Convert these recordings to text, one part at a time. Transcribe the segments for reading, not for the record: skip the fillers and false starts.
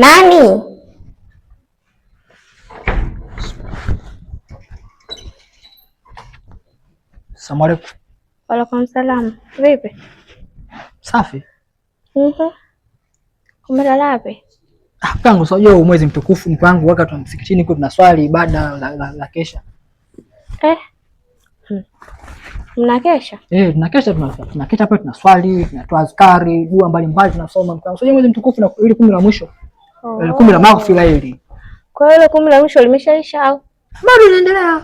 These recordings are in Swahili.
Nani? Asalamu alaykum. Waalaikum salam. Vipi? Safi. Umelala wapi? Mpango sio mwezi mtukufu mpango wakati wa msikitini kwa tunaswali ibada la kesha. Mnakesha? Tunakesha tunakesha hapa tunaswali, tunatoa azkari, dua mbalimbali tunasoma mpango. Sio mwezi mtukufu na ile 10 la mwisho. Ile 10 la maghfira hili. Kwa hiyo ile 10 la mwisho limeshaisha au? Bado inaendelea.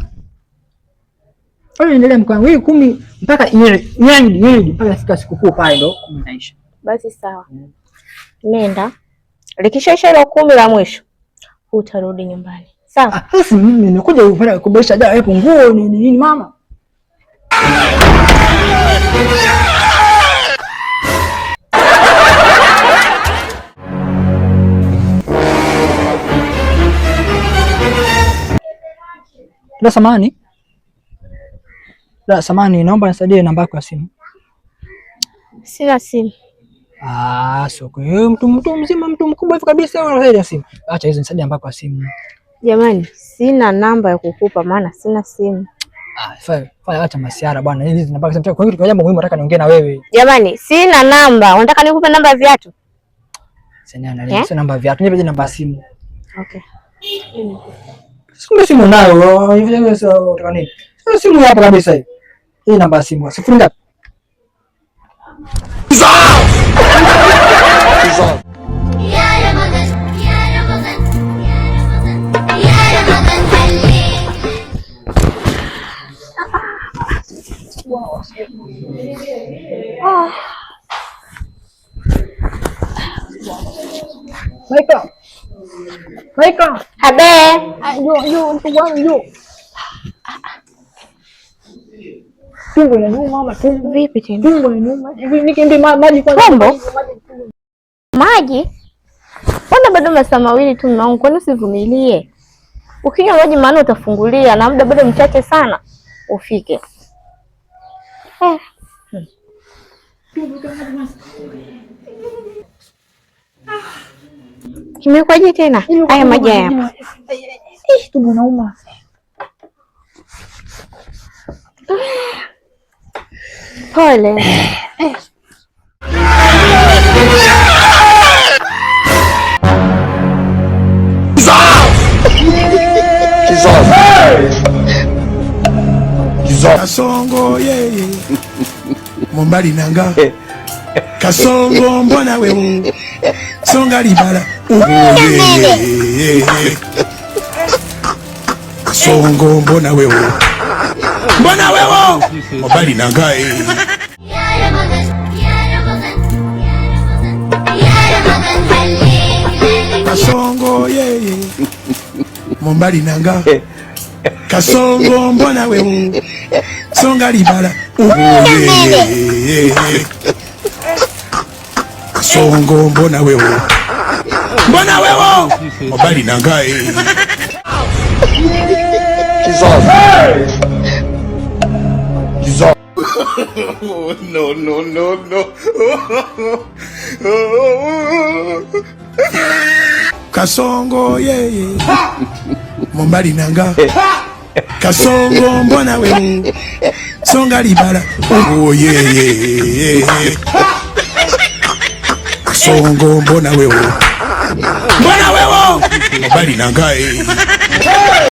Bado inaendelea mpango. Hii 10 mpaka nyinyi mpaka fika sikukuu pale ndo 10 inaisha. Basi sawa. Nenda. Likishaisha ile 10 la mwisho utarudi nyumbani. Sawa? Sasa mimi nimekuja kufanya kuboresha dawa hapo nguo nini mama? Samahani, naomba nisaidie namba yako ya simu. Sina simu. Sio kwa hiyo mtu mzima, mtu mkubwa hivi kabisa wewe simu. Acha hizo, nisaidie namba yako ya simu. Jamani, sina namba ya kukupa maana sina simu. Fanya acha masiara bwana. Hizi namba yako kwa hiyo jambo muhimu nataka niongee na wewe. Jamani, sina namba. Unataka nikupe namba ya viatu? Sina namba ya viatu. Nipe namba ya simu. Okay. Simu nayo. Hivi sasa unataka nini? Simu hapa kabisa hii. Hii namba ya simu. 0 ngapi? Maika. Habe. Yo, mtu wangu. Tumbo linaniuma mama, tumbo. Vipi tena? Tumbo linaniuma. Hivi nikiende maji kwa tumbo? Maji? Mbona bado masaa mawili tu mwanangu, kwani usivumilie? Ukinywa maji maana utafungulia na muda bado mchache sana ufike. Kimekwaje tena? Haya maji hapa. Tumbo nauma. Pole. Kasongo yeye Mombali nanga Kasongo mbona wewe Songa libala Kasongo mbona wewe Mombali nanga Kasongo yeye Mombali nanga Kasongo mbona wewe Songa libala Kasongo mbona wewe Mombali nanga Kizo no Kasongo yeye Mombali nanga Kasongo mbona wewe Songa libala Kasongo mbona wewe Mombali nanga